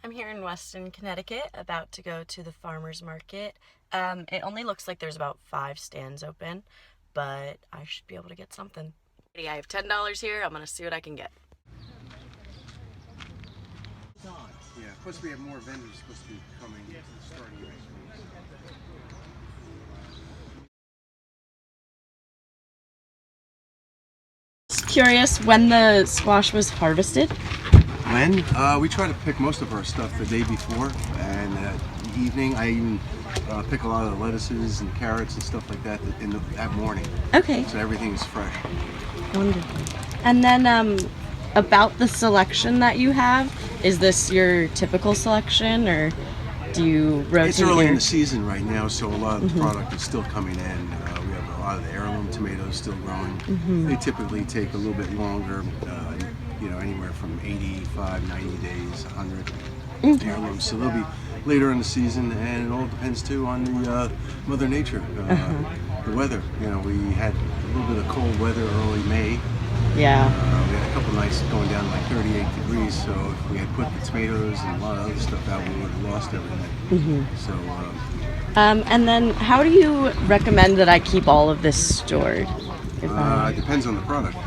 I'm here in Weston, Connecticut, about to go to the farmer's market. It only looks like there's about 5 stands open, but I should be able to get something. I have $10 here. I'm gonna see what I can get. Yeah, plus we have more vendors supposed to be coming starting next week. Just curious when the squash was harvested. When? We try to pick most of our stuff the day before, and the evening I even pick a lot of the lettuces and carrots and stuff like that that morning. Okay. So everything is fresh. Wonderful. And then about the selection that you have, is this your typical selection or do you rotate? It's early in the season right now, so a lot of the product is still coming in. We have a lot of the heirloom tomatoes still growing. They typically take a little bit longer, anywhere from 85, 90 days, 100 heirlooms. So they'll be later in the season, and it all depends too on the Mother Nature, the weather. We had a little bit of cold weather early May. Yeah. We had a couple nights going down to like 38 degrees, so if we had put the tomatoes and a lot of other stuff out, we would have lost everything. So. And then how do you recommend that I keep all of this stored? It depends on the product,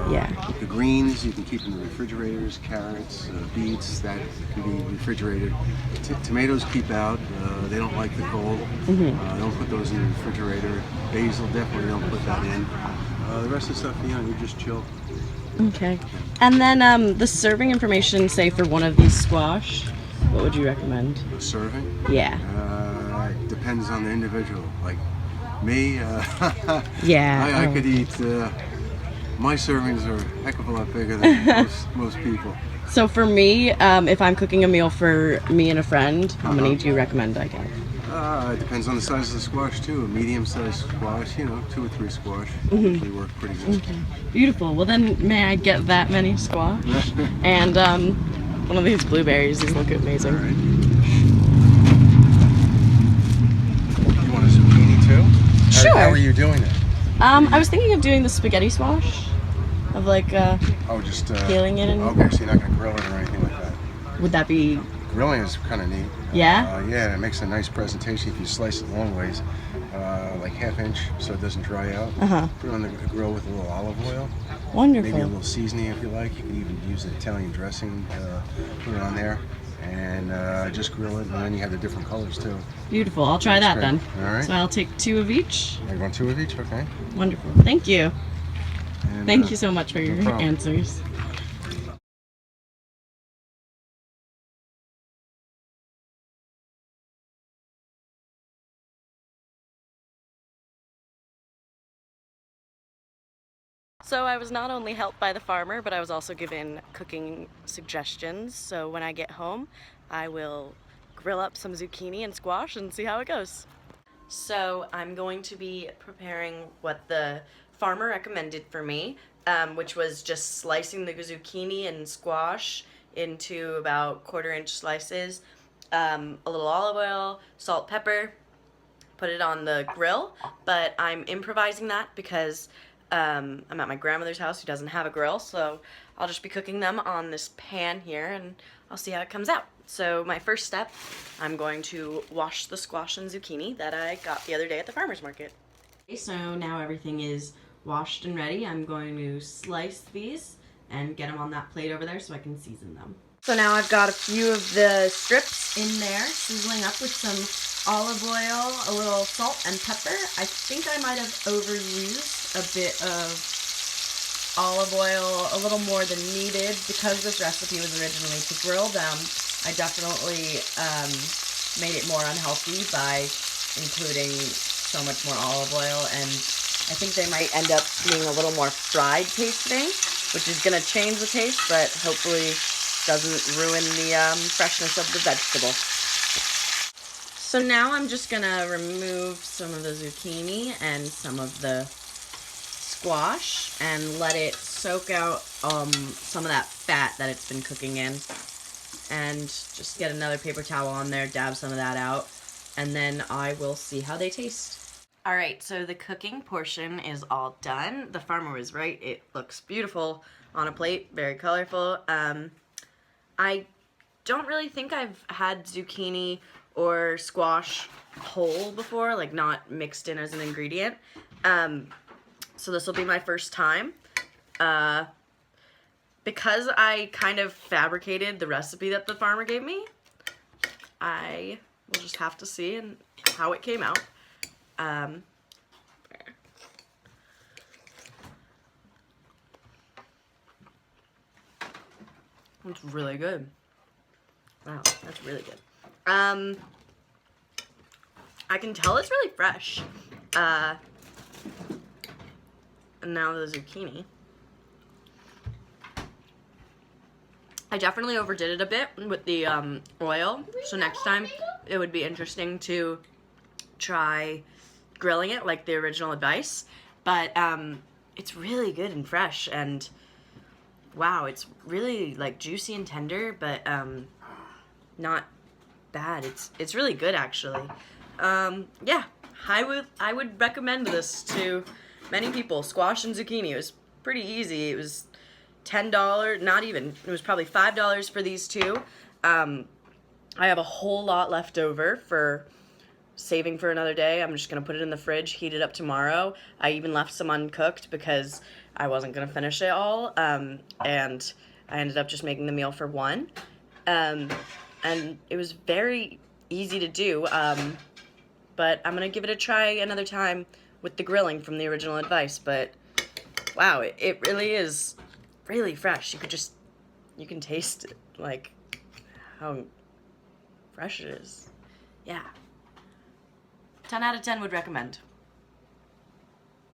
Yeah. The greens you can keep in the refrigerators, carrots, beets, that can be refrigerated. Tomatoes keep out, they don't like the cold. Don't put those in the refrigerator. Basil, definitely don't put that in. The rest of the stuff, you just chill. Okay. And then the serving information, say for one of these squash, what would you recommend? A serving? Yeah. Depends on the individual. Like me, Yeah. I could eat. My servings are a heck of a lot bigger than most people. So for me, if I'm cooking a meal for me and a friend, how many do you recommend I get? It depends on the size of the squash too. A medium-sized squash, 2 or 3 squash usually work pretty good. Okay. Beautiful. Well then, may I get that many squash? And one of these blueberries. These look amazing. All right. You want a zucchini too? Sure. How are you doing it? I was thinking of doing the spaghetti squash, of like just peeling it and. Okay, so you're not gonna grill it or anything like that. Would that be? Grilling is kind of neat. Yeah? Yeah, it makes a nice presentation if you slice it long ways, like 1/2 inch so it doesn't dry out. Put it on the grill with a little olive oil. Wonderful. Maybe a little seasoning if you like. You can even use the Italian dressing, put it on there, and just grill it, and then you have the different colors too. Beautiful. I'll try that then. All right. So I'll take 2 of each. You want 2 of each? Okay. Wonderful. Thank you. And, Thank you so much for your problem. answers. So I was not only helped by the farmer, but I was also given cooking suggestions. So when I get home, I will grill up some zucchini and squash and see how it goes. So I'm going to be preparing what the farmer recommended for me, which was just slicing the zucchini and squash into about 1/4 inch slices, a little olive oil, salt, pepper, put it on the grill, but I'm improvising that because I'm at my grandmother's house who doesn't have a grill, so I'll just be cooking them on this pan here and I'll see how it comes out. So my first step, I'm going to wash the squash and zucchini that I got the other day at the farmer's market. Okay, so now everything is washed and ready. I'm going to slice these and get them on that plate over there so I can season them. So now I've got a few of the strips in there, sizzling up with some olive oil, a little salt and pepper. I think I might have overused a bit of olive oil, a little more than needed. Because this recipe was originally to grill them, I definitely made it more unhealthy by including so much more olive oil, and I think they might end up being a little more fried tasting, which is going to change the taste, but hopefully doesn't ruin the freshness of the vegetable. So now I'm just going to remove some of the zucchini and some of the squash and let it soak out some of that fat that it's been cooking in. And just get another paper towel on there, dab some of that out, and then I will see how they taste. Alright, so the cooking portion is all done. The farmer was right. It looks beautiful on a plate, very colorful. I don't really think I've had zucchini or squash whole before, like not mixed in as an ingredient. So this will be my first time. Because I kind of fabricated the recipe that the farmer gave me, I will just have to see and how it came out. It's really good. Wow, that's really good. I can tell it's really fresh. And now the zucchini. I definitely overdid it a bit with the oil, so next time it would be interesting to try grilling it like the original advice. But it's really good and fresh, and wow, it's really like juicy and tender, but not bad. It's really good actually. Yeah, I would recommend this to many people. Squash and zucchini. It was pretty easy. It was $10, not even. It was probably $5 for these two. I have a whole lot left over for saving for another day. I'm just gonna put it in the fridge, heat it up tomorrow. I even left some uncooked because I wasn't gonna finish it all, and I ended up just making the meal for one. And it was very easy to do, but I'm gonna give it a try another time with the grilling from the original advice. But wow, it really is really fresh. You can taste it, like how fresh it is. Yeah. 10 out of 10 would recommend.